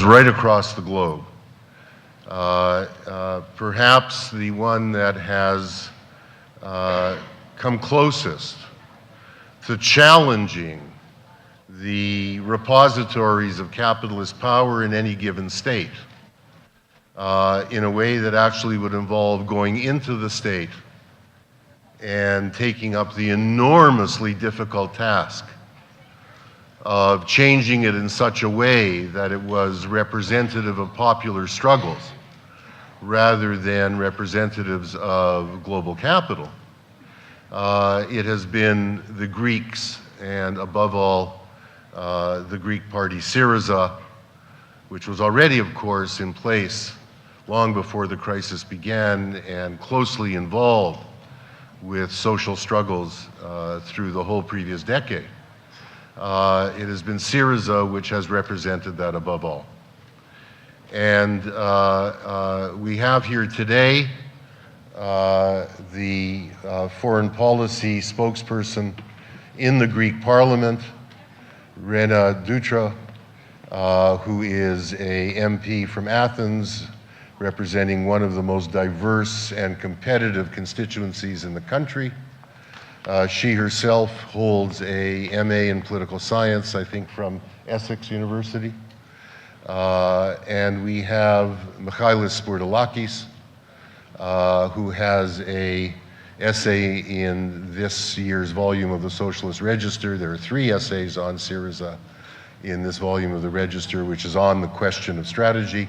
goes right across the globe. Perhaps the one that has come closest to challenging the repositories of capitalist power in any given state in a way that actually would involve going into the state and taking up the enormously difficult task of changing it in such a way that it was representative of popular struggles rather than representatives of global capital. It has been the Greeks, and above all, the Greek party SYRIZA, which was already, of course, in place long before the crisis began and closely involved with social struggles through the whole previous decade. It has been SYRIZA which has represented that above all. And we have here today the foreign policy spokesperson in the Greek parliament, Eirine Dourou, who is a MP from Athens, representing one of the most diverse and competitive constituencies in the country. She herself holds a MA in political science, I think from Essex University. And we have Mihalis Spourdalakis, who has an essay in this year's volume of the Socialist Register. There are 3 essays on SYRIZA in this volume of the Register, which is on the question of strategy.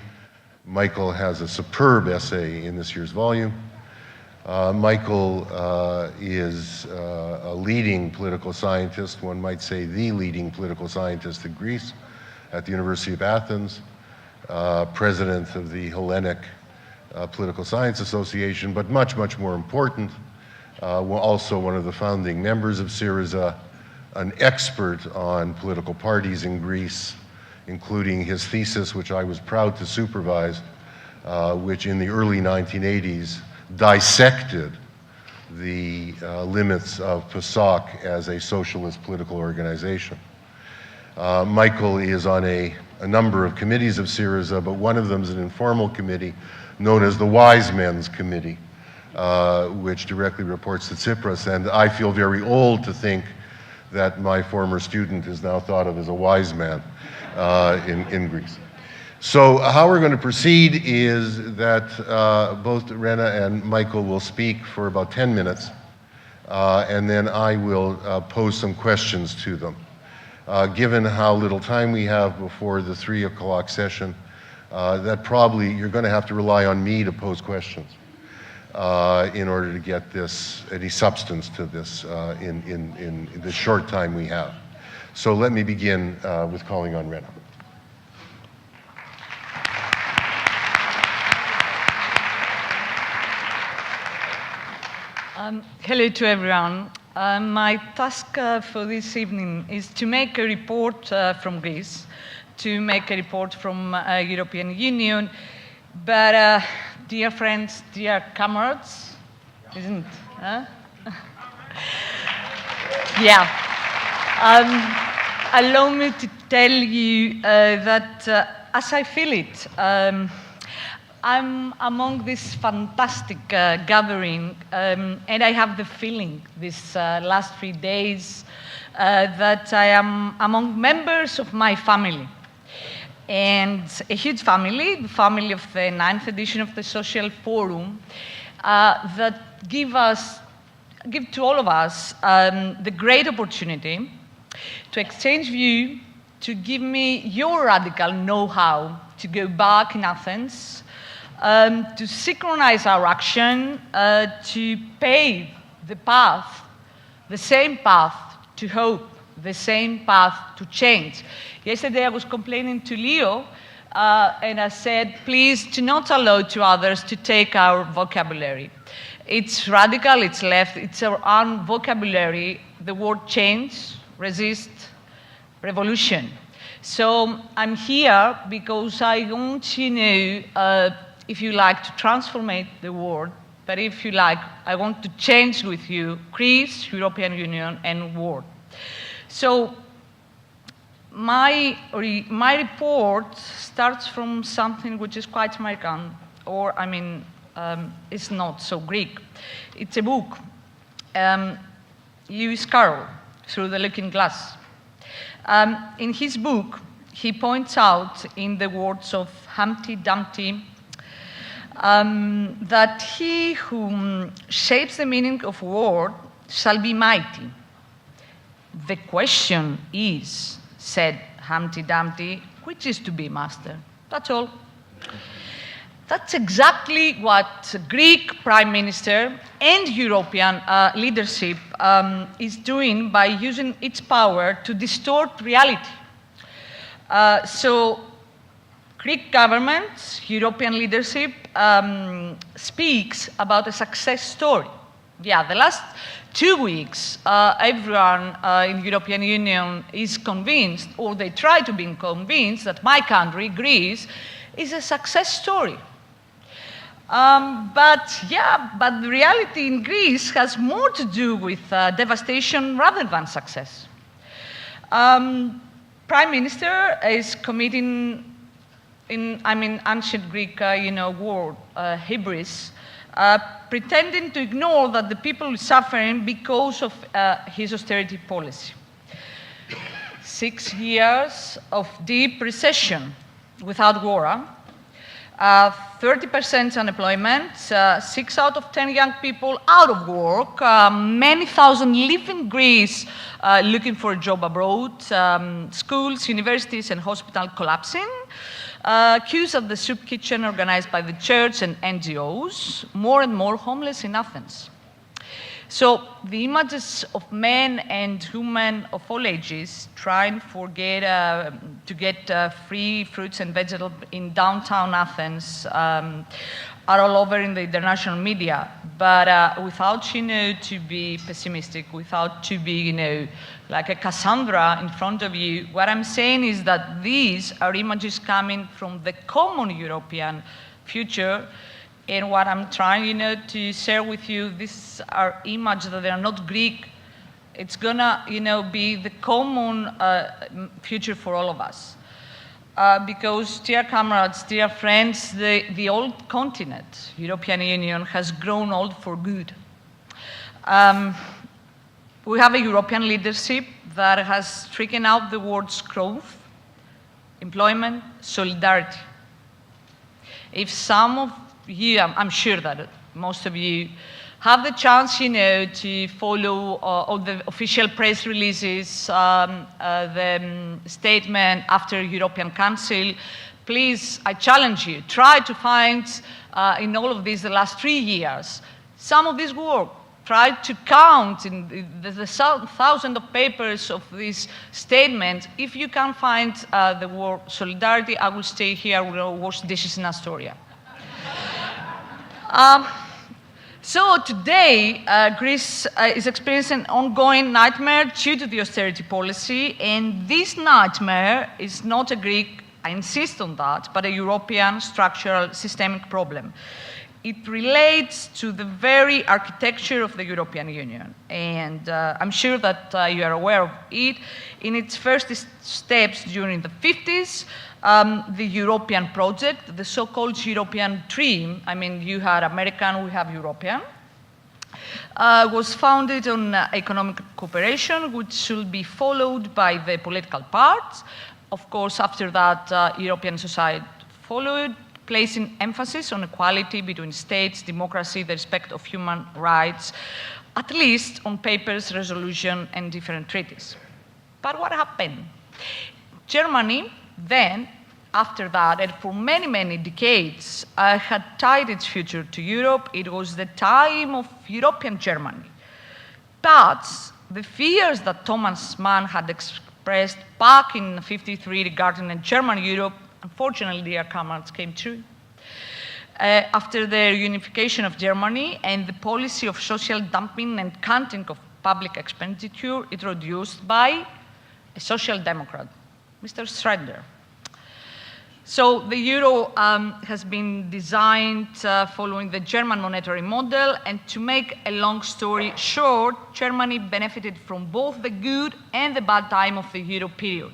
Michael has a superb essay in this year's volume. Michael is a leading political scientist, one might say the leading political scientist in Greece at the University of Athens, president of the Hellenic Political Science Association, but much, much more important, also one of the founding members of SYRIZA, an expert on political parties in Greece, including his thesis, which I was proud to supervise, which in the early 1980s dissected the limits of PASOK as a socialist political organization. Michael is on a number of committees of SYRIZA, but one of them is an informal committee known as the Wise Men's Committee, which directly reports to Tsipras, and I feel very old to think that my former student is now thought of as a wise man in Greece. So how we're going to proceed is that both Eirine and Michael will speak for about 10 minutes, and then I will pose some questions to them. Given how little time we have before the 3 o'clock session, that probably you're going to have to rely on me to pose questions in order to get this, any substance to this in the short time we have. So let me begin with calling on Eirine. Hello to everyone. My task for this evening is to make a report from Greece, to make a report from European Union, but dear friends, dear comrades, isn't it? Huh? Yeah. Allow me to tell you that as I feel it, I'm among this fantastic gathering, and I have the feeling this last 3 days that I am among members of my family. And a huge family, the family of the 9th edition of the Social Forum, that give to all of us the great opportunity to exchange view, to give me your radical know-how to go back in Athens, to synchronize our action, to pave the path, the same path to hope, the same path to change. Yesterday I was complaining to Leo, and I said, please do not allow to others to take our vocabulary. It's radical, it's left, it's our own vocabulary, the word change, resist, revolution. So I'm here because I want to know, if you like, to transform the world, but if you like, I want to change with you Greece, European Union, and world. So my report starts from something which is quite American, or it's not so Greek. It's a book, Lewis Carroll, Through the Looking Glass. In his book, he points out, in the words of Humpty Dumpty, that he who shapes the meaning of war shall be mighty. The question is, said Humpty Dumpty, which is to be master? That's all. That's exactly what Greek Prime Minister and European leadership is doing by using its power to distort reality. So Greek government, European leadership speaks about a success story. Yeah, the last 2 weeks, everyone in the European Union is convinced, or they try to be convinced, that my country, Greece, is a success story. But the reality in Greece has more to do with devastation rather than success. Prime Minister is committing, in ancient Greek, word, hybris, pretending to ignore that the people are suffering because of his austerity policy. 6 years of deep recession without war, 30% unemployment, 6 out of 10 young people out of work, many thousand leaving Greece looking for a job abroad, schools, universities, and hospitals collapsing, queues at the soup kitchen organized by the church and NGOs, more and more homeless in Athens. So the images of men and women of all ages trying to get free fruits and vegetables in downtown Athens are all over in the international media. But without, to be pessimistic, without to be, like a Cassandra in front of you, what I'm saying is that these are images coming from the common European future. And what I'm trying, to share with you, these are images that are not Greek. It's gonna, be the common future for all of us. Because, dear comrades, dear friends, the old continent, European Union, has grown old for good. We have a European leadership that has stricken out the words growth, employment, solidarity. If some of you, I'm sure that most of you have the chance, to follow all the official press releases, the statement after European Council. Please, I challenge you, try to find in all of these the last 3 years some of this work. Try to count in the thousands of papers of this statement. If you can't find the word solidarity, I will stay here, I will wash dishes in Astoria. So today, Greece is experiencing an ongoing nightmare due to the austerity policy, and this nightmare is not a Greek, I insist on that, but a European structural systemic problem. It relates to the very architecture of the European Union, and I'm sure that you are aware of it. In its first steps during the 50s, the European project, the so-called European dream, you had American, we have European, was founded on economic cooperation, which should be followed by the political parts. Of course, after that, European society followed, placing emphasis on equality between states, democracy, the respect of human rights, at least on papers, resolution, and different treaties. But what happened? Germany then, after that, and for many, many decades, had tied its future to Europe. It was the time of European Germany. But the fears that Thomas Mann had expressed back in 1953 regarding a German Europe, unfortunately, dear comrades, came true. After the unification of Germany and the policy of social dumping and cutting of public expenditure introduced by a social democrat, Mr. Schroeder. So the euro has been designed following the German monetary model, and to make a long story short, Germany benefited from both the good and the bad time of the euro period.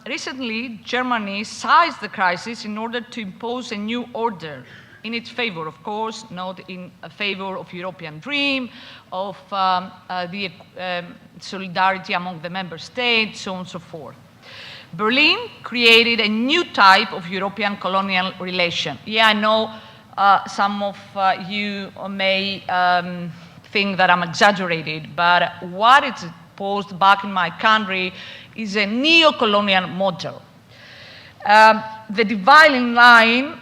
Recently, Germany seized the crisis in order to impose a new order in its favor, of course, not in favor of European dream, of the solidarity among the member states, so on and so forth. Berlin created a new type of European colonial relation. Yeah, I know some of you may think that I'm exaggerated, but what is posed back in my country is a neo-colonial model. The dividing line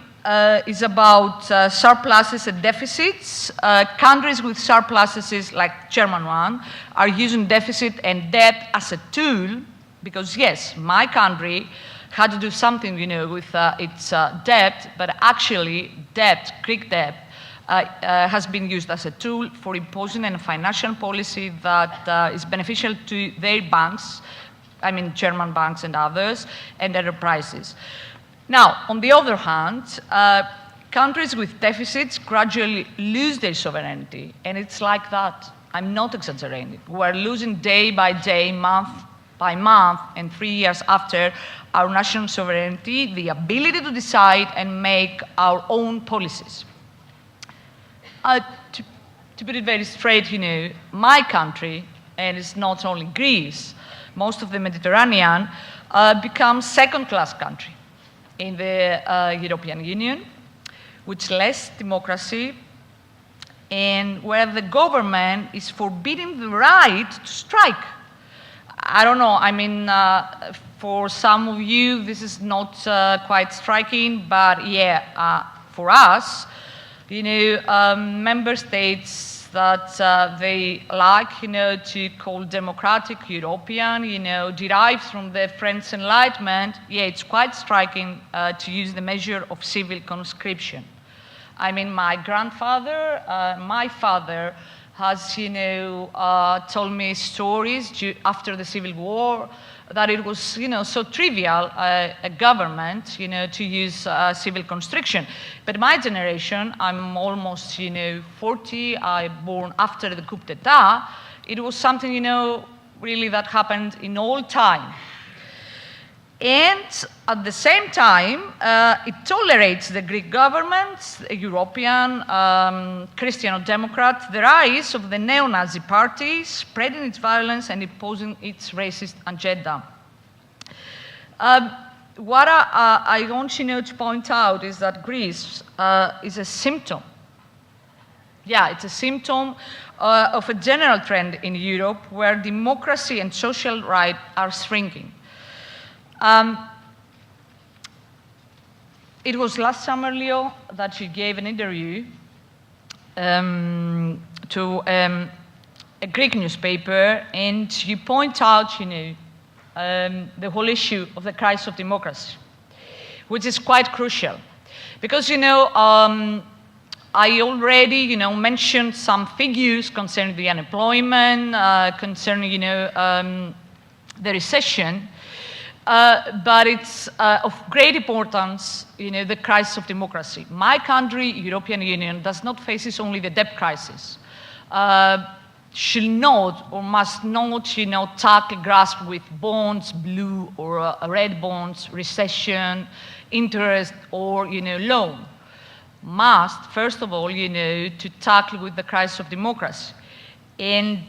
is about surpluses and deficits. Countries with surpluses, like German one, are using deficit and debt as a tool, because yes, my country had to do something, with its debt, but actually debt, Greek debt, has been used as a tool for imposing a financial policy that is beneficial to their banks, I mean German banks and others, and enterprises. Now, on the other hand, countries with deficits gradually lose their sovereignty, and it's like that. I'm not exaggerating. We're losing day by day, month by month, and 3 years after our national sovereignty, the ability to decide and make our own policies. To put it very straight, my country, and it's not only Greece, most of the Mediterranean, becomes second-class country in the European Union, with less democracy, and where the government is forbidding the right to strike. I don't know, I mean, for some of you, this is not quite striking, but yeah, for us, member states that they like, to call democratic European, derives from the French Enlightenment, yeah, it's quite striking to use the measure of civil conscription. I mean, my grandfather, my father, has, told me stories after the Civil War that it was, so trivial, a government, to use civil conscription. But my generation, I'm almost, 40, I born after the coup d'etat, it was something, really that happened in all time. And at the same time, it tolerates the Greek government, the European, Christian Democrat, the rise of the neo-Nazi party, spreading its violence and imposing its racist agenda. What I want to point out is that Greece is a symptom. Yeah, it's a symptom of a general trend in Europe where democracy and social rights are shrinking. It was last summer, Leo, that you gave an interview to a Greek newspaper, and you point out, the whole issue of the crisis of democracy, which is quite crucial. Because, I already, mentioned some figures concerning the unemployment, concerning, the recession, but it's of great importance, the crisis of democracy. My country, European Union, does not face only the debt crisis. Should not or must not, tackle, grasp with bonds, blue or red bonds, recession, interest, or, loan. Must, first of all, to tackle with the crisis of democracy. And,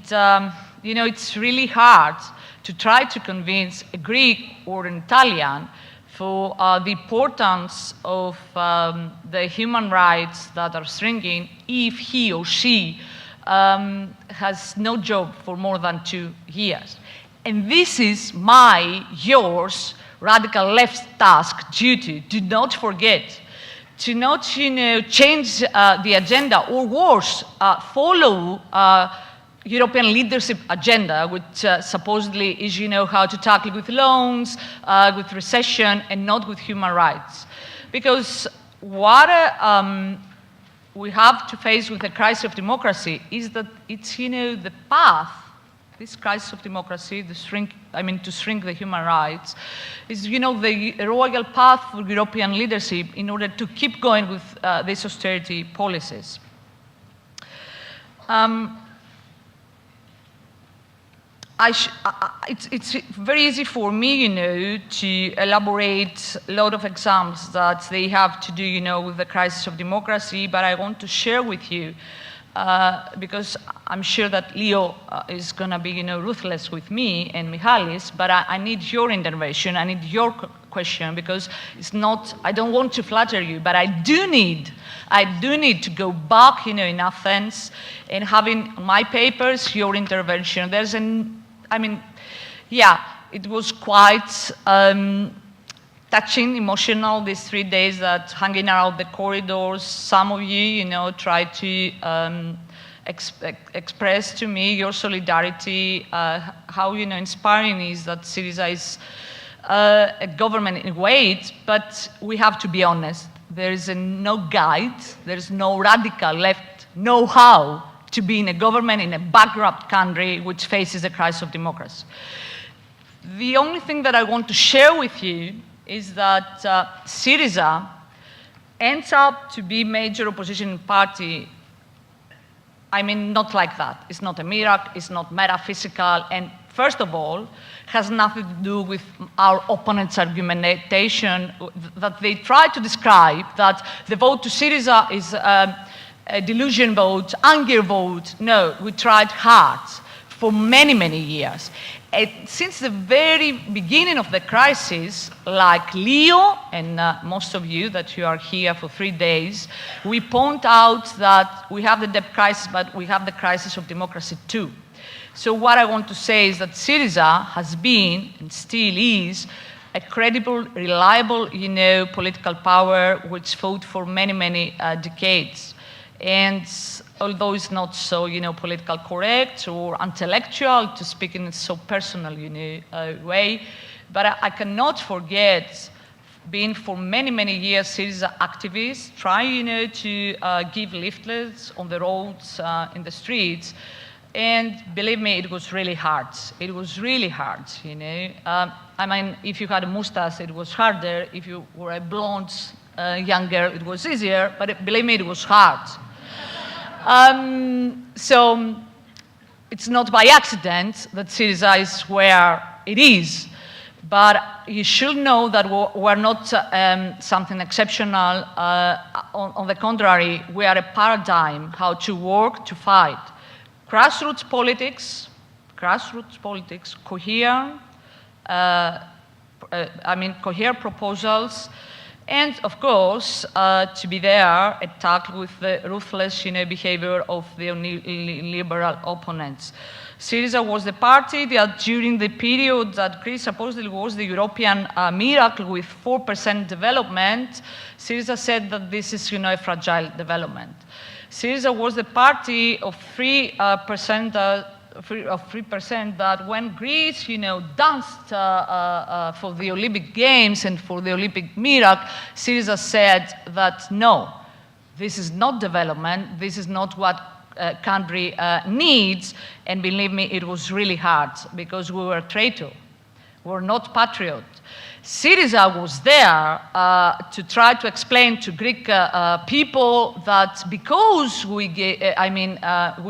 it's really hard to try to convince a Greek or an Italian for the importance of the human rights that are shrinking if he or she has no job for more than 2 years. And this is yours, radical left task, duty. Do not forget. To not, change the agenda, or worse, follow European leadership agenda, which supposedly is, how to tackle with loans, with recession, and not with human rights. Because what we have to face with the crisis of democracy is that it's, the path, this crisis of democracy, to shrink the human rights, is, the royal path for European leadership in order to keep going with these austerity policies. it's very easy for me, you know, to elaborate a lot of examples that they have to do, you know, with the crisis of democracy, but I want to share with you, because I'm sure that Leo is going to be, you know, ruthless with me and Mihalis, but I need your intervention, I need your question, because it's not, I don't want to flatter you, but I do need to go back, you know, in Athens and having my papers, your intervention. There's I mean, yeah, it was quite touching, emotional, these 3 days that hanging around the corridors. Some of you, you know, tried to express to me your solidarity, how, you know, inspiring is that SYRIZA is a government in wait, but we have to be honest. There is no guide, there is no radical left know-how to be in a government in a bankrupt country which faces a crisis of democracy. The only thing that I want to share with you is that SYRIZA ends up to be major opposition party. I mean, not like that. It's not a miracle, it's not metaphysical, and first of all, has nothing to do with our opponents' argumentation that they try to describe that the vote to SYRIZA is a delusion vote, anger vote. No, we tried hard for many, many years. Since the very beginning of the crisis, like Leo and most of you that you are here for 3 days, we point out that we have the debt crisis, but we have the crisis of democracy too. So what I want to say is that SYRIZA has been and still is a credible, reliable, you know, political power which fought for many, many decades. And although it's not so, you know, political correct or intellectual to speak in a so personal, you know, way, but I cannot forget being for many, many years SYRIZA activists, trying, you know, to give leaflets on the roads, in the streets. And believe me, it was really hard. It was really hard, you know. I mean, if you had a mustache, it was harder. If you were a blonde, younger, it was easier. But believe me, it was hard. So it's not by accident that SYRIZA is where it is. But you should know that we're not something exceptional. On the contrary, we are a paradigm how to work, to fight. Grassroots politics, coherent, coherent proposals, and of course, to be there, attacked with the ruthless, you know, behavior of the neoliberal opponents. SYRIZA was the party that during the period that Greece supposedly was the European miracle with 4% development, SYRIZA said that this is, you know, a fragile development. SYRIZA was the party of 3% that when Greece, you know, danced for the Olympic Games and for the Olympic miracle, SYRIZA said that no, this is not development, this is not what a country needs, and believe me, it was really hard because we were traitor, we were not patriot. SYRIZA was there to try to explain to Greek people that because we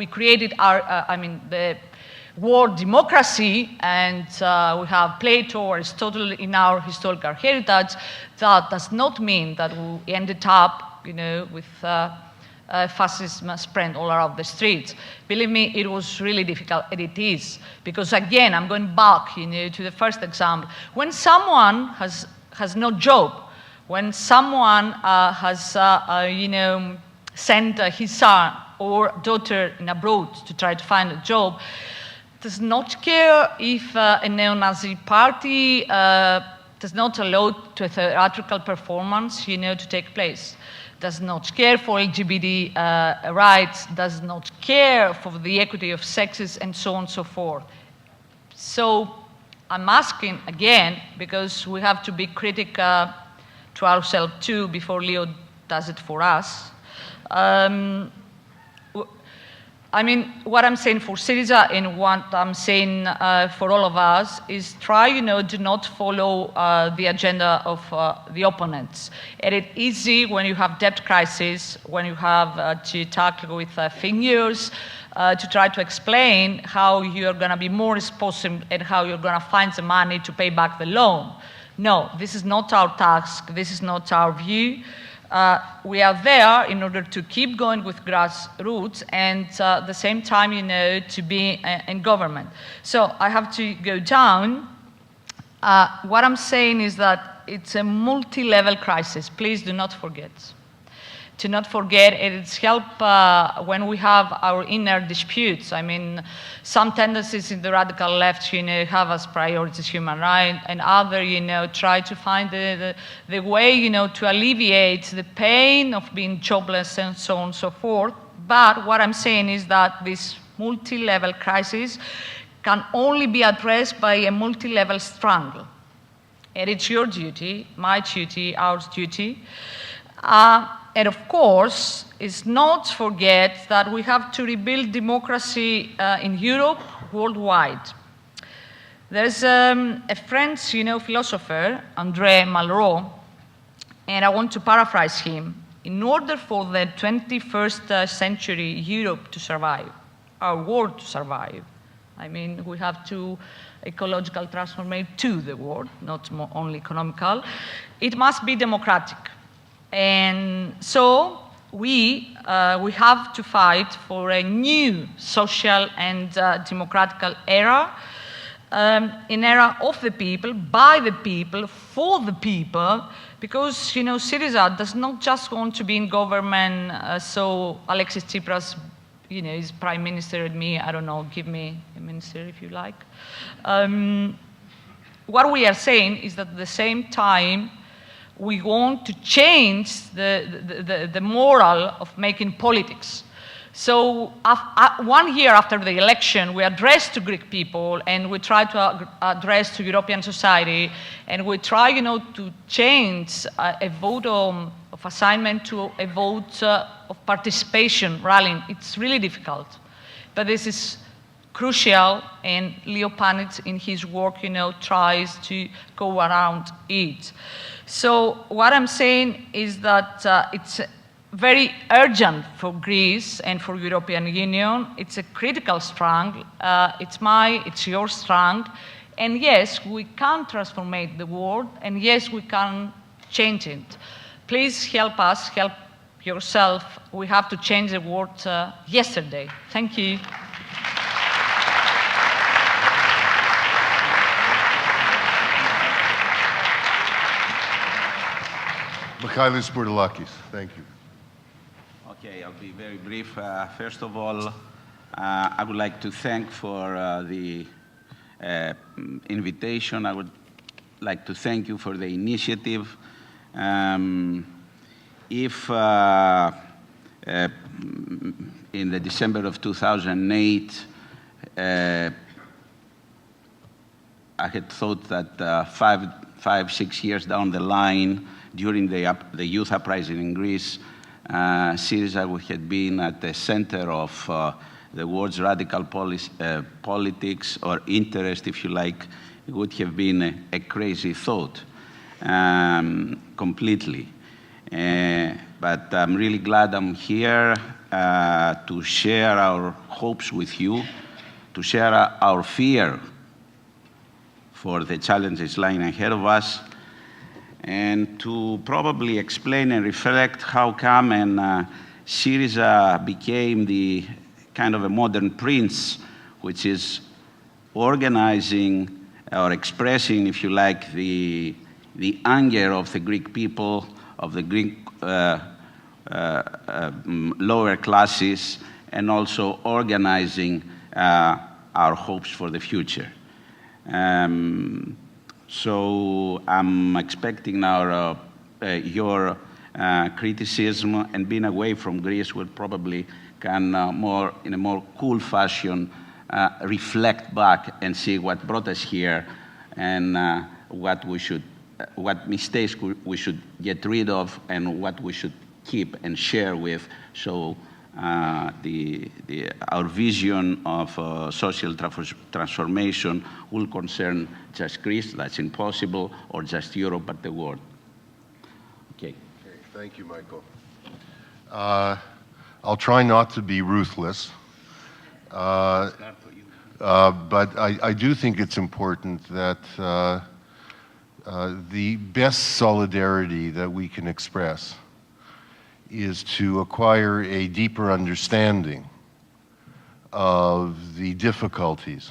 created the word democracy, and we have Plato, Aristotle in our historical heritage, that does not mean that we ended up, you know, with fascism spread all around the streets. Believe me, it was really difficult, and it is. Because again, I'm going back, you know, to the first example. When someone has no job, when someone has, you know, sent his son or daughter in abroad to try to find a job, does not care if a neo-Nazi party does not allow to a theatrical performance, you know, to take place. Does not care for LGBT rights, does not care for the equity of sexes, and so on and so forth. So I'm asking again, because we have to be critical to ourselves too before Leo does it for us. I mean, what I'm saying for SYRIZA and what I'm saying for all of us is try, do not follow the agenda of the opponents. And it's easy when you have debt crisis, when you have to tackle with figures, to try to explain how you're going to be more responsible and how you're going to find the money to pay back the loan. No, this is not our task. This is not our view. We are there in order to keep going with grassroots and at the same time, to be in government. So I have to go down. What I'm saying is that it's a multi-level crisis. Please do not forget. To not forget, it's help when we have our inner disputes. I mean, some tendencies in the radical left, have as priorities human rights, and other, try to find the way, to alleviate the pain of being jobless and so on and so forth. But what I'm saying is that this multi-level crisis can only be addressed by a multi-level struggle. And it's your duty, my duty, our duty. And of course, is not forget that we have to rebuild democracy in Europe, worldwide. There's a French, philosopher, André Malraux, and I want to paraphrase him. In order for the 21st century Europe to survive, our world to survive, I mean, we have to ecological transformation to the world, not only economical, it must be democratic. And so we have to fight for a new social and democratic era, an era of the people, by the people, for the people, because SYRIZA does not just want to be in government so Alexis Tsipras is prime minister and me, I don't know, give me a minister if you like. What we are saying is that at the same time we want to change the moral of making politics. So 1 year after the election, we addressed to Greek people and we try to address to European society, and we try, to change a vote of assignment to a vote of participation, rallying. It's really difficult, but this is crucial, and Leo Panitch in his work, tries to go around it. So what I'm saying is that it's very urgent for Greece and for European Union. It's a critical strength. It's your strength. And yes, we can transform the world, and yes, we can change it. Please help us, help yourself. We have to change the world yesterday. Thank you. Mihalis Spourdalakis, thank you. Okay, I'll be very brief. First of all, I would like to thank for the invitation. I would like to thank you for the initiative. If in the December of 2008, I had thought that 5-6 years down the line, during the youth uprising in Greece, SYRIZA would have been at the center of the world's radical politics or interest, if you like. It would have been a crazy thought, completely. But I'm really glad I'm here to share our hopes with you, to share our fear for the challenges lying ahead of us, and to probably explain and reflect how come SYRIZA became the kind of a modern prince, which is organizing or expressing, if you like, the anger of the Greek people, of the Greek lower classes, and also organizing our hopes for the future. So I'm expecting now your criticism, and being away from Greece will probably can in a more cool fashion reflect back and see what brought us here and what mistakes we should get rid of and what we should keep and share with, so our vision of social transformation will concern just Greece, that's impossible, or just Europe, but the world. Okay. Thank you, Michael. I'll try not to be ruthless, but I do think it's important that the best solidarity that we can express is to acquire a deeper understanding of the difficulties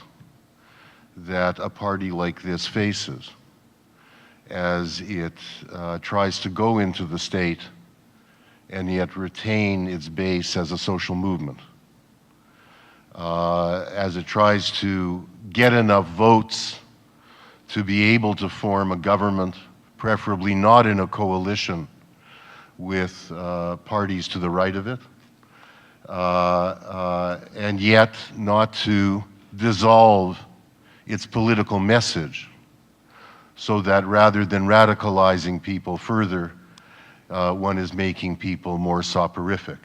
that a party like this faces as it tries to go into the state and yet retain its base as a social movement, as it tries to get enough votes to be able to form a government, preferably not in a coalition with parties to the right of it, and yet not to dissolve its political message, so that rather than radicalizing people further, one is making people more soporific,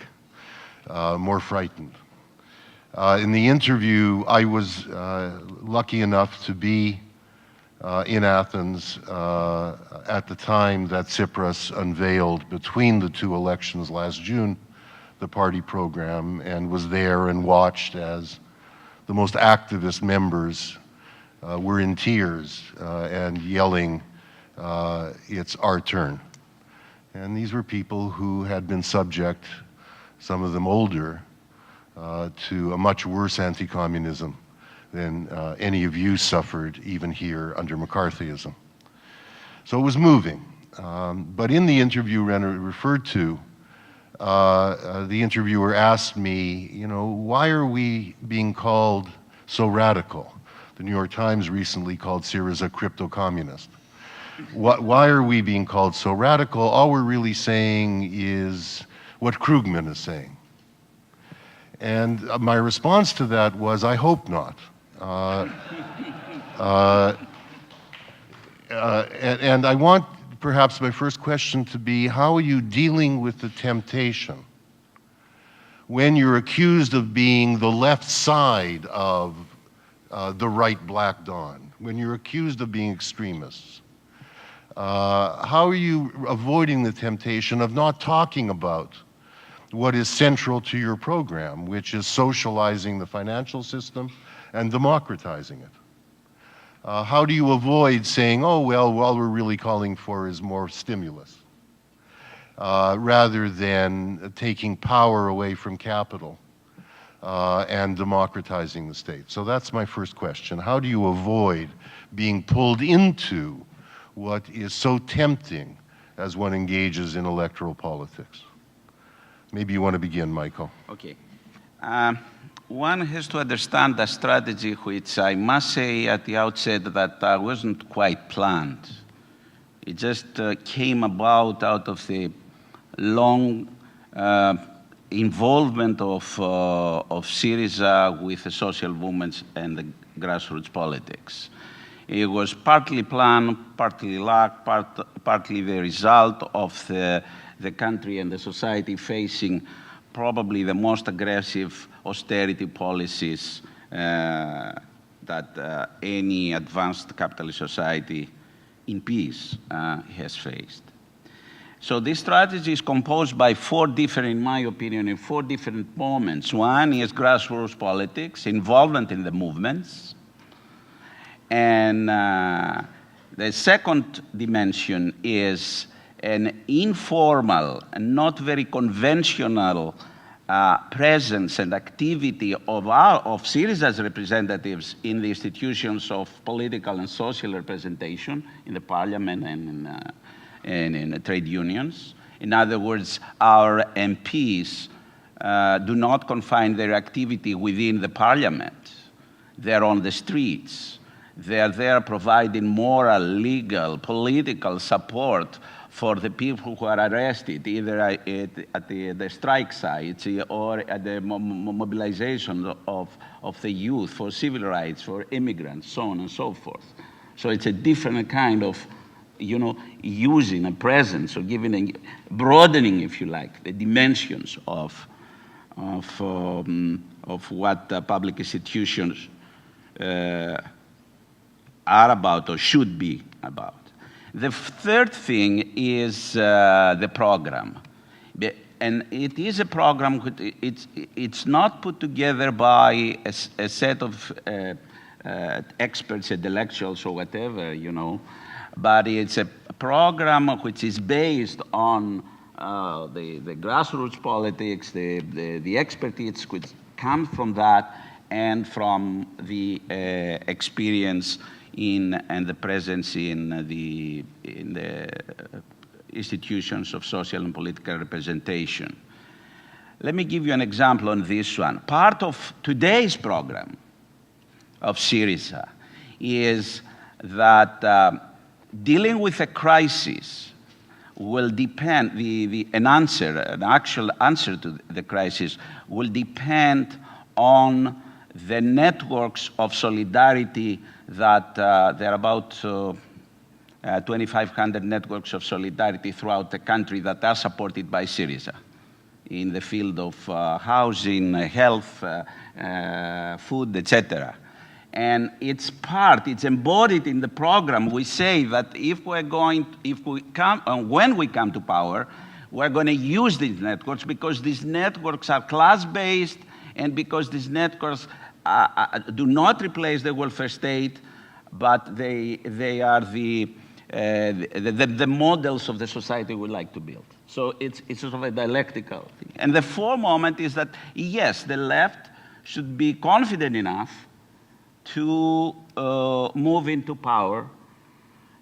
more frightened. In the interview, I was lucky enough to be in Athens at the time that Tsipras unveiled, between the two elections last June, the party program, and was there and watched as the most activist members were in tears and yelling, "It's our turn." And these were people who had been subject, some of them older, to a much worse anti-communism than any of you suffered even here under McCarthyism. So it was moving. But in the interview Renner referred to, the interviewer asked me, you know, why are we being called so radical? The New York Times recently called SYRIZA crypto-communist. Why are we being called so radical? All we're really saying is what Krugman is saying. And my response to that was, I hope not. And I want perhaps my first question to be, how are you dealing with the temptation when you're accused of being the left side of the right Black Dawn, when you're accused of being extremists? How are you avoiding the temptation of not talking about what is central to your program, which is socializing the financial system and democratizing it? How do you avoid saying, oh, well, all we're really calling for is more stimulus, rather than taking power away from capital and democratizing the state? So that's my first question. How do you avoid being pulled into what is so tempting as one engages in electoral politics? Maybe you want to begin, Michael. Okay. One has to understand the strategy, which I must say at the outset that wasn't quite planned. It just came about out of the long involvement of SYRIZA with the social movements and the grassroots politics. It was partly planned, partly luck, partly the result of the country and the society facing probably the most aggressive austerity policies that any advanced capitalist society in peace has faced. So this strategy is composed by four different, in my opinion, in four different moments. One is grassroots politics, involvement in the movements. And the second dimension is an informal and not very conventional presence and activity of SYRIZA's representatives in the institutions of political and social representation in the parliament and in trade unions. In other words, our MPs do not confine their activity within the parliament. They're on the streets. They're there providing moral, legal, political support for the people who are arrested, either at the strike sites or at the mobilization of the youth for civil rights, for immigrants, so on and so forth. So it's a different kind of, using a presence or giving broadening, if you like, the dimensions of of what public institutions are about or should be about. The third thing is the program. And it is a program, it's not put together by a set of experts, intellectuals or whatever, you know, but it's a program which is based on the grassroots politics, the expertise which comes from that and from the experience and the presence in the institutions of social and political representation. Let me give you an example on this one. Part of today's program of SYRIZA is that dealing with a crisis will depend, an actual answer to the crisis will depend on the networks of solidarity that there are about 2,500 networks of solidarity throughout the country that are supported by SYRIZA in the field of housing, health, food, etc. And it's embodied in the program. We say that when we come to power, we're going to use these networks because these networks are class-based and because these networks do not replace the welfare state, but they are the models of the society we like to build. So it's sort of a dialectical thing. And the fourth moment is that, yes, the left should be confident enough to move into power.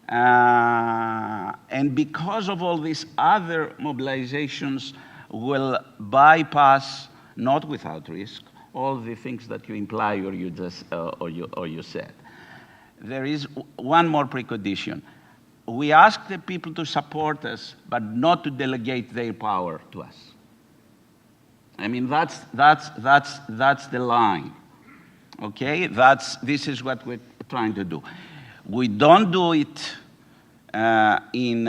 And because of all these other mobilizations will bypass, not without risk, all the things that you imply or you just or you said. There is one more precondition. We ask the people to support us, but not to delegate their power to us. I mean, that's the line. Okay, this is what we're trying to do. We don't do it in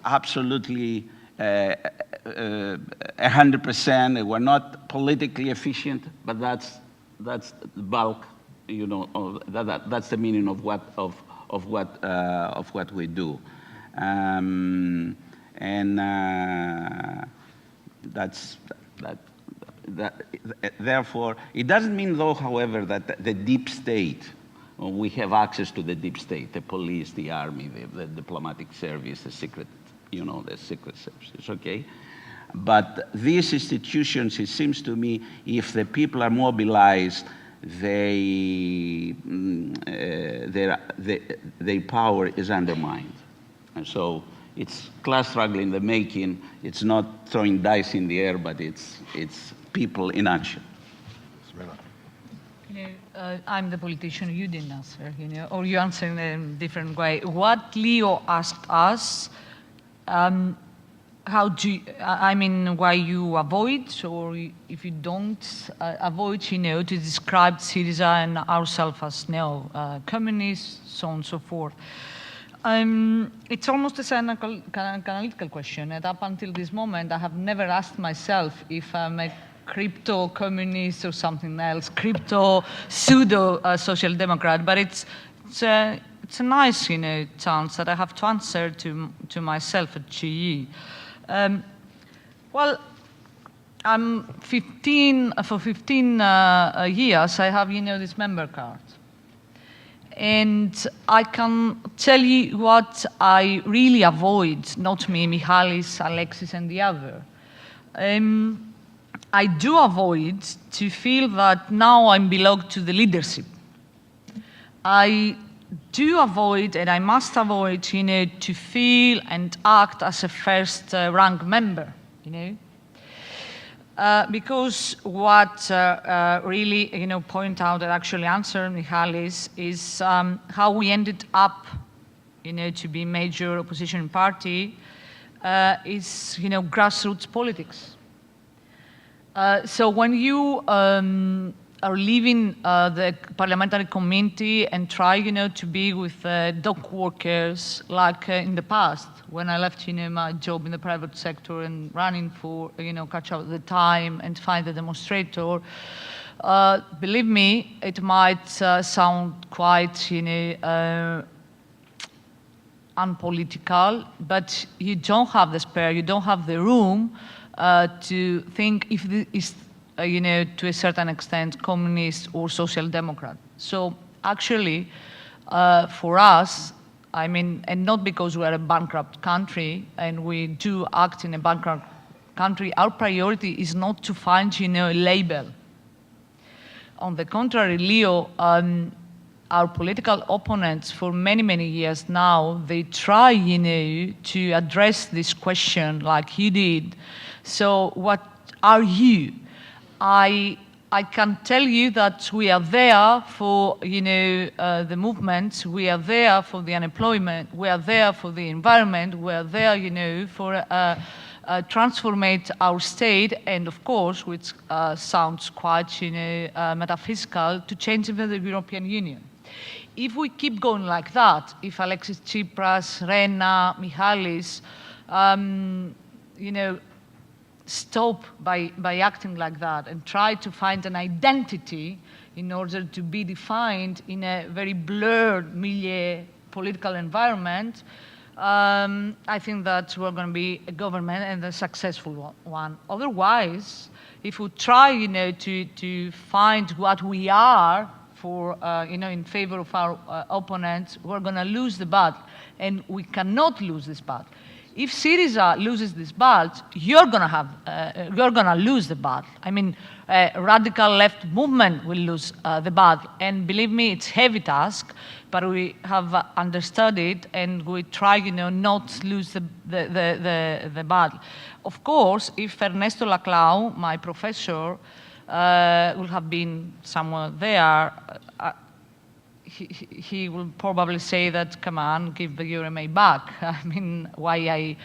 absolutely 100%. We're not politically efficient, but that's the bulk. You know, that's the meaning of what we do, and that's that. Therefore, it doesn't mean, though, however, that the deep state, we have access to the deep state, the police, the army, the diplomatic service, the secret, you know, the secret services, okay? But these institutions, it seems to me, if the people are mobilized, their power is undermined. And so it's class struggle in the making. It's not throwing dice in the air, but it's people in action. You know, I'm the politician. You didn't answer. You know, or you answered in a different way. What Leo asked us. How do you, I mean, why you avoid, or if you don't avoid, you know, to describe SYRIZA and ourselves as neo-communists, so on and so forth. It's almost an analytical question, and up until this moment, I have never asked myself if I'm a crypto-communist or something else, crypto-pseudo-social democrat, but it's a nice, you know, chance that I have to answer to myself at GE. Well, I'm 15, for 15 years, I have, you know, this member card. And I can tell you what I really avoid, not me, Mihalis, Alexis, and the other. I do avoid to feel that now I belong to the leadership. I do avoid, and I must avoid, you know, to feel and act as a first-rank member, you know, because what really, you know, point out and actually answer Mihalis is how we ended up, you know, to be major opposition party is, you know, grassroots politics. So when you are leaving the parliamentary committee and try, to be with dock workers like in the past when I left, my job in the private sector and running for, catch up the time and find the demonstrator. Believe me, it might sound quite, unpolitical, but you don't have the spare, you don't have the room to think if this is, to a certain extent, communist or social democrat. So actually, for us, and not because we're a bankrupt country and we do act in a bankrupt country, our priority is not to find, a label. On the contrary, Leo, our political opponents for many, many years now, they try, to address this question like you did. So what are you? I can tell you that we are there for, the movement, we are there for the unemployment, we are there for the environment, we are there, for transformate our state, and of course, which sounds quite, metaphysical, to change even the European Union. If we keep going like that, if Alexis Tsipras, Rena, Mihalis, stop by acting like that and try to find an identity in order to be defined in a very blurred milieu political environment, I think that we're going to be a government and a successful one. Otherwise, if we try, to find what we are for, in favor of our opponents, we're going to lose the battle, and we cannot lose this battle. If SYRIZA loses this battle, you're going to lose the battle. A radical left movement will lose the battle, and believe me, it's a heavy task, but we have understood it, and we try, not to lose the battle. Of course, if Ernesto Laclau, my professor, will have been somewhere there, he will probably say that, come on, give the URMA back. Why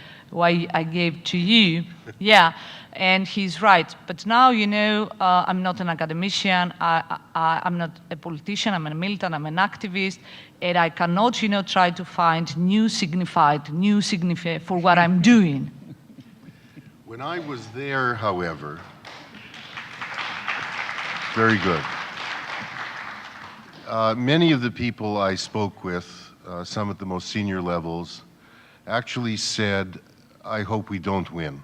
I gave to you. Yeah, and he's right. But now, I'm not an academician, I'm not a politician, I'm a militant, I'm an activist, and I cannot, try to find new significant for what I'm doing. When I was there, however, very good. Many of the people I spoke with, some at the most senior levels, actually said, I hope we don't win.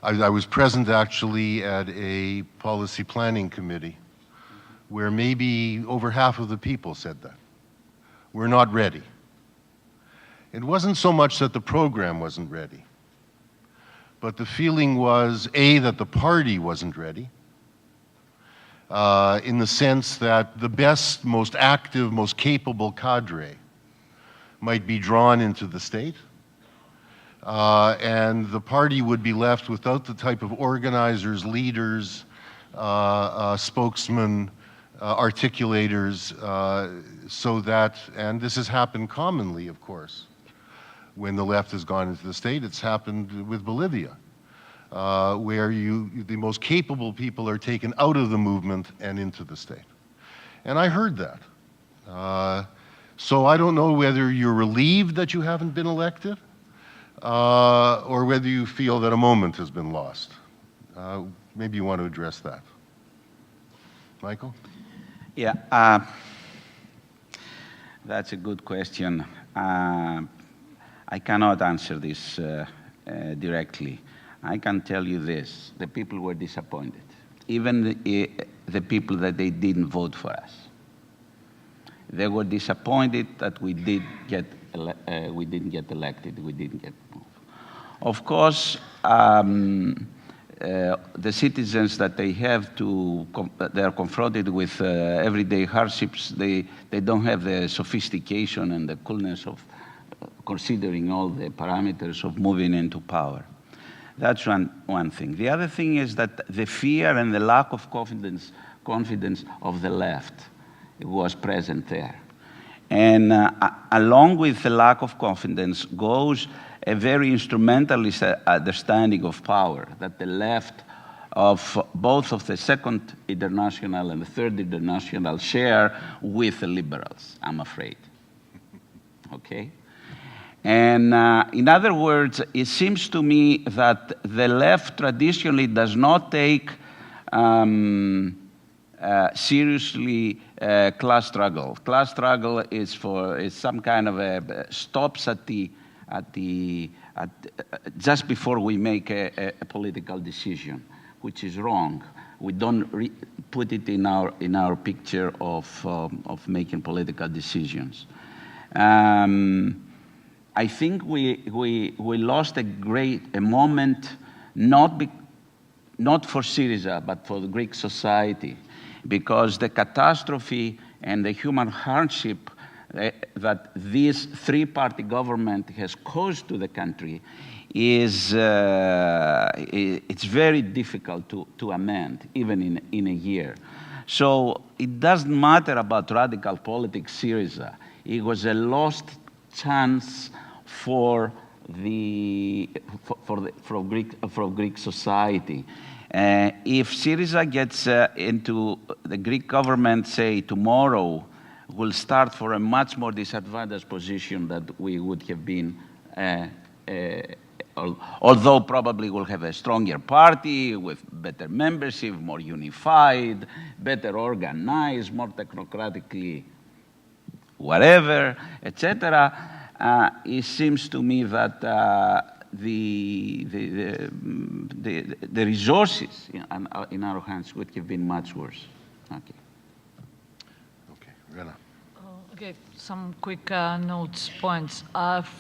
I was present actually at a policy planning committee where maybe over half of the people said that. We're not ready. It wasn't so much that the program wasn't ready, but the feeling was, A, that the party wasn't ready, in the sense that the best, most active, most capable cadre might be drawn into the state, and the party would be left without the type of organizers, leaders, spokesmen, articulators, so that, and this has happened commonly, of course, when the left has gone into the state. It's happened with Bolivia, where the most capable people are taken out of the movement and into the state. And I heard that. So I don't know whether you're relieved that you haven't been elected, or whether you feel that a moment has been lost. Maybe you want to address that. Michael? Yeah, that's a good question. I cannot answer this directly. I can tell you this, the people were disappointed. Even the people that they didn't vote for us. They were disappointed that we didn't get elected, we didn't get moved. Of course, the citizens that they have to, they are confronted with everyday hardships, they don't have the sophistication and the coolness of considering all the parameters of moving into power. That's one thing. The other thing is that the fear and the lack of confidence of the left was present there. And along with the lack of confidence goes a very instrumentalist understanding of power, that the left of both of the Second International and the Third International share with the liberals, I'm afraid. Okay? And in other words, it seems to me that the left traditionally does not take seriously class struggle. Class struggle is some kind of a stops just before we make a political decision, which is wrong. We don't put it in our picture of making political decisions. I think we lost a moment, not for SYRIZA, but for the Greek society, because the catastrophe and the human hardship that this three-party government has caused to the country is it's very difficult to amend, even in a year. So it doesn't matter about radical politics, SYRIZA. It was a lost chance for Greek society. If SYRIZA gets into the Greek government, say tomorrow, will start for a much more disadvantaged position than we would have been, although probably we'll have a stronger party with better membership, more unified, better organized, more technocratically whatever, etc. It seems to me that the resources in our hands would have been much worse. Okay. Okay, Rena. Okay, some quick notes, points.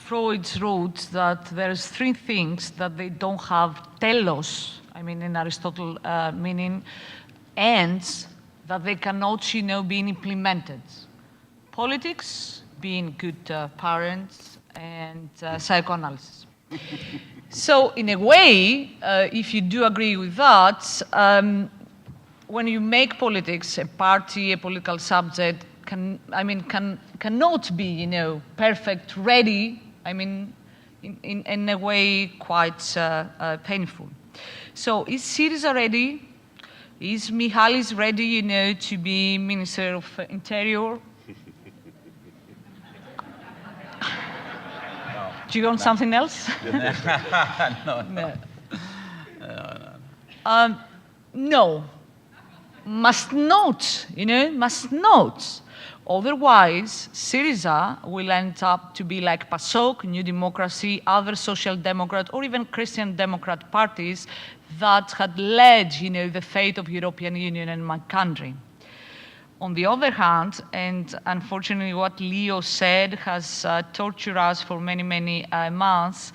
Freud wrote that there's three things that they don't have telos, I mean in Aristotle meaning ends, that they cannot, be implemented. Politics, being good parents, and psychoanalysis. So in a way, if you do agree with that, when you make politics a party, a political subject, cannot be, perfect, ready, in a way quite painful. So is SYRIZA ready? Is Mihalis ready, to be Minister of Interior? Do you want something else? No. No. Must not, must not. Otherwise, SYRIZA will end up to be like PASOK, New Democracy, other social democrat, or even Christian Democrat parties that had led, the fate of European Union and my country. On the other hand, and unfortunately what Leo said has tortured us for many, many months,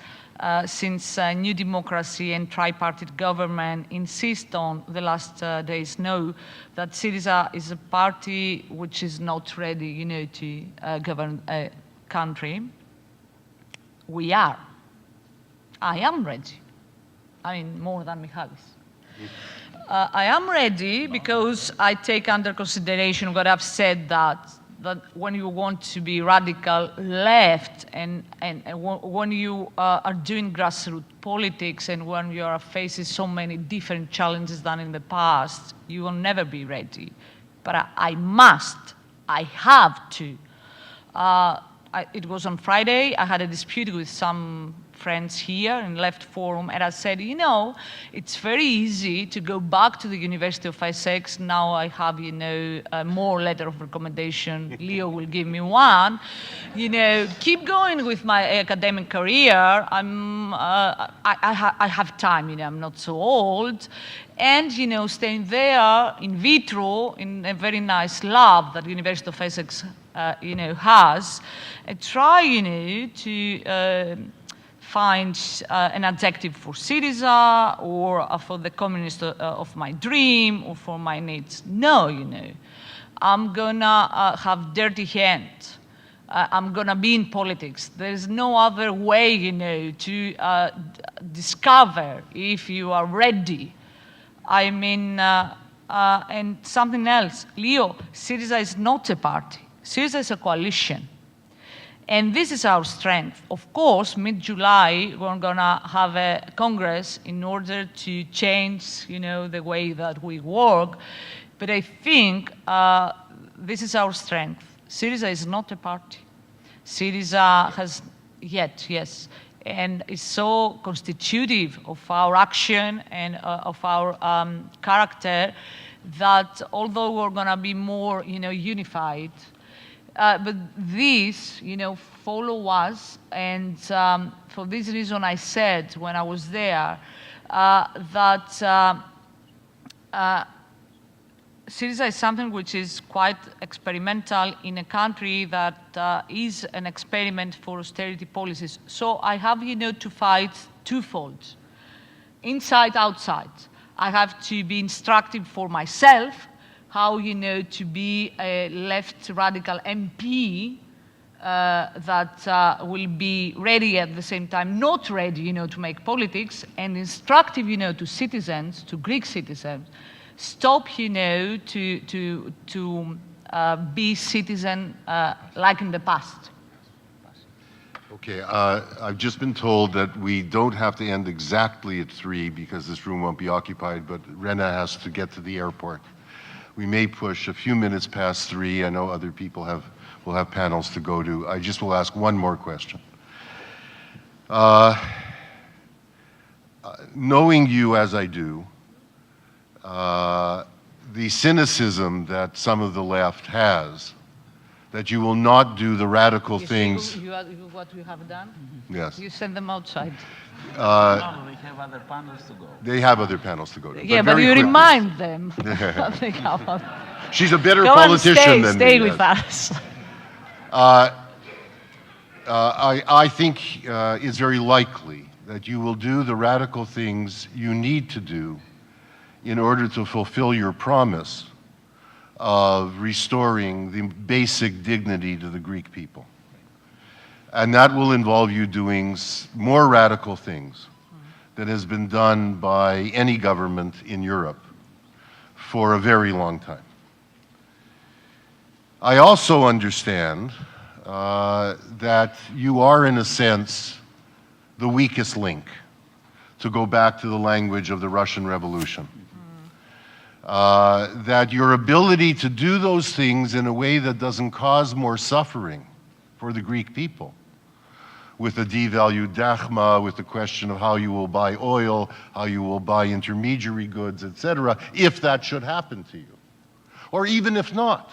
since New Democracy and tripartite government insist on the last days know that SYRIZA is a party which is not ready, to govern a country. We are. I am ready. More than Mihalis. I am ready because I take under consideration what I've said, that when you want to be radical left and when you are doing grassroots politics and when you are facing so many different challenges than in the past, you will never be ready. But I have to. It was on Friday, I had a dispute with some friends here in Left Forum, and I said, it's very easy to go back to the University of Essex. Now I have, more letter of recommendation. Leo will give me one. Keep going with my academic career. I have time, I'm not so old. And, staying there in vitro in a very nice lab that the University of Essex, has, and try, to find an adjective for SYRIZA or for the communist of my dream or for my needs. No, I'm gonna have dirty hands. I'm gonna be in politics. There's no other way, to discover if you are ready. And something else. Leo, SYRIZA is not a party. SYRIZA is a coalition. And this is our strength. Of course, mid-July, we're going to have a Congress in order to change, the way that we work. But I think this is our strength. SYRIZA is not a party. SYRIZA has yes, and is so constitutive of our action and of our character that although we're going to be more, unified, but these, follow us, and for this reason I said when I was there that SYRIZA is something which is quite experimental in a country that is an experiment for austerity policies. So I have, to fight twofold, inside, outside. I have to be instructive for myself, how, to be a left radical MP that will be ready at the same time, not ready, to make politics, and instructive, to citizens, to Greek citizens, stop, to be citizen like in the past. Okay, I've just been told that we don't have to end exactly at 3 because this room won't be occupied, but Rena has to get to the airport. We may push a few minutes past 3. I know other people will have panels to go to. I just will ask one more question. Knowing you as I do, the cynicism that some of the left has, that you will not do the radical things. What you have done? Yes. You send them outside. No, they have other panels to go. They have other panels to go to. Yeah, but very you quickly. remind them. She's a better Go politician and than stay me. with us. I think it's very likely that you will do the radical things you need to do in order to fulfill your promise of restoring the basic dignity to the Greek people. And that will involve you doing more radical things than has been done by any government in Europe for a very long time. I also understand that you are, in a sense, the weakest link, to go back to the language of the Russian Revolution. That your ability to do those things in a way that doesn't cause more suffering for the Greek people, with the devalued drachma, with the question of how you will buy oil, how you will buy intermediary goods, etc., if that should happen to you. Or even if not,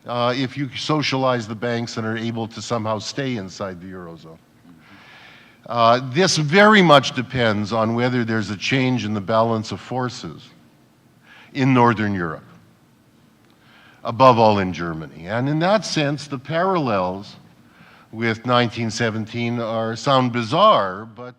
if you socialize the banks and are able to somehow stay inside the Eurozone. This very much depends on whether there's a change in the balance of forces in Northern Europe, above all in Germany. And in that sense, the parallels with 1917 sound bizarre, but